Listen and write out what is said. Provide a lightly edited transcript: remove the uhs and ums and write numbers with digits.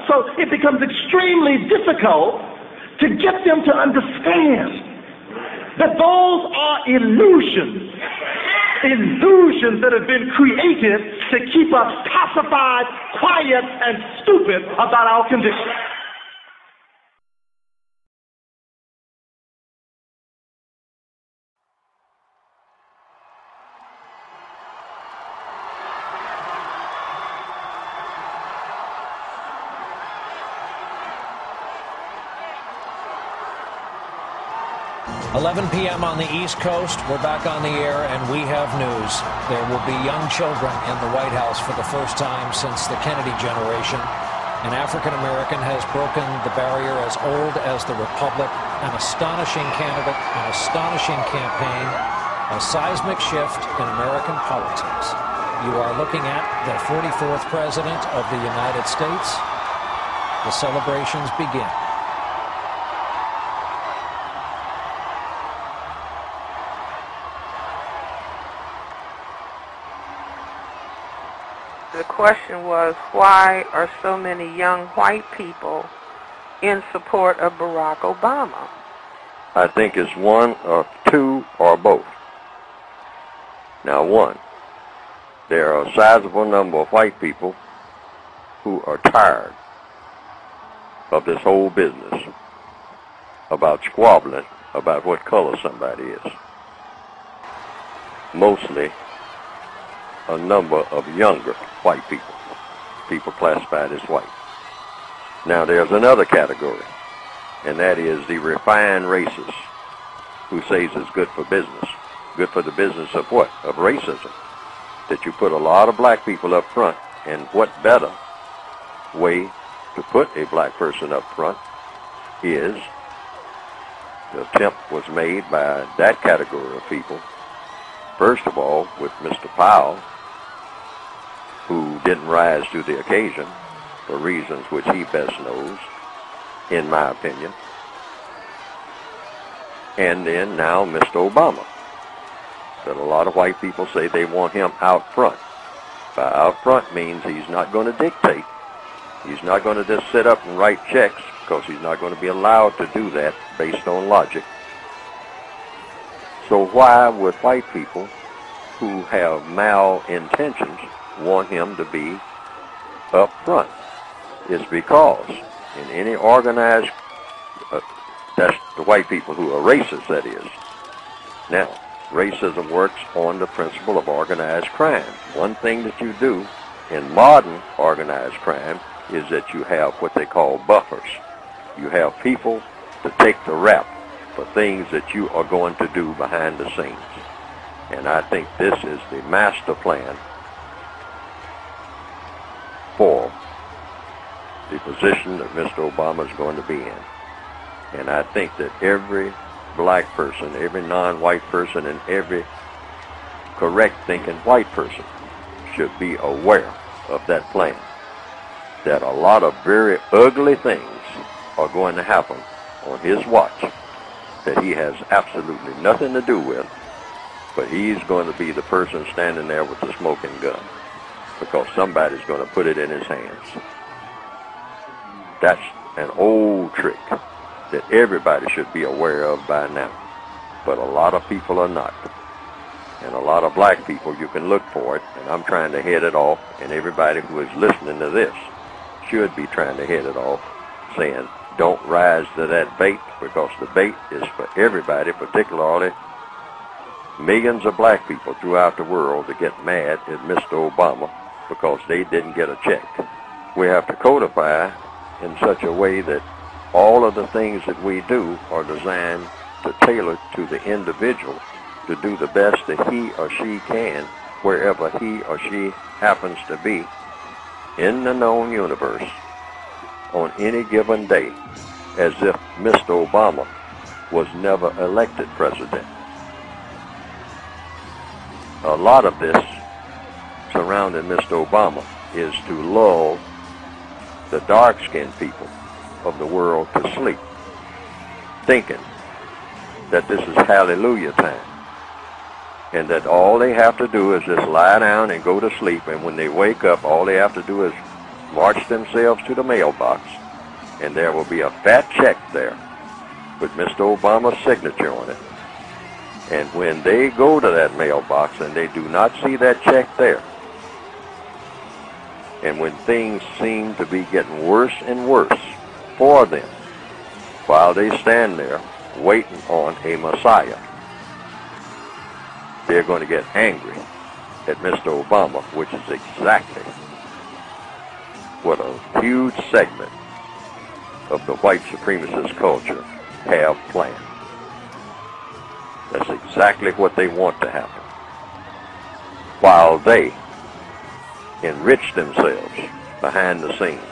So it becomes extremely difficult to get them to understand that those are illusions that have been created to keep us pacified, quiet, and stupid about our condition. 11 p.m. on the East Coast. We're back on the air, and we have news. There will be young children in the White House for the first time since the Kennedy generation. An African-American has broken the barrier as old as the Republic. An astonishing candidate, an astonishing campaign, a seismic shift in American politics. You are looking at the 44th President of the United States. The celebrations begin. The question was, why are so many young white people in support of Barack Obama? I think it's one or two or both. Now, one, there are a sizable number of white people who are tired of this whole business about squabbling about what color somebody is. Mostly a number of younger white people, people classified as white. Now there's another category, and that is the refined racists who says it's good for business. Good for the business of what? Of racism. That you put a lot of black people up front, and what better way to put a black person up front is, the attempt was made by that category of people, first of all with Mr. Powell, who didn't rise to the occasion for reasons which he best knows, in my opinion. And then now Mr. Obama, that a lot of white people say they want him out front. By out front means he's not going to dictate. He's not going to just sit up and write checks, because he's not going to be allowed to do that based on logic. So why would white people who have malintentions want him to be up front? Is because in any organized, that's the white people who are racist, that is. Now, racism works on the principle of organized crime. One thing that you do in modern organized crime is that you have what they call buffers. You have people to take the rap for things that you are going to do behind the scenes. And I think this is the master plan for the position that Mr. Obama is going to be in. And I think that every black person, every non-white person, and every correct-thinking white person should be aware of that plan. That a lot of very ugly things are going to happen on his watch that he has absolutely nothing to do with, but he's going to be the person standing there with the smoking gun, because somebody's going to put it in his hands. That's an old trick that everybody should be aware of by now, but a lot of people are not. And a lot of black people, you can look for it, and I'm trying to head it off, and everybody who is listening to this should be trying to head it off, saying, don't rise to that bait, because the bait is for everybody, particularly millions of black people throughout the world to get mad at Mr. Obama because they didn't get a check. We have to codify in such a way that all of the things that we do are designed to tailor to the individual to do the best that he or she can wherever he or she happens to be in the known universe on any given day, as if Mr. Obama was never elected president. A lot of this surrounding Mr. Obama is to lull the dark-skinned people of the world to sleep, thinking that this is hallelujah time, and that all they have to do is just lie down and go to sleep, and when they wake up, all they have to do is march themselves to the mailbox, and there will be a fat check there with Mr. Obama's signature on it. And when they go to that mailbox and they do not see that check there, and when things seem to be getting worse and worse for them, while they stand there waiting on a Messiah, they're going to get angry at Mr. Obama, which is exactly what a huge segment of the white supremacist culture have planned. That's exactly what they want to happen, while they enrich themselves behind the scenes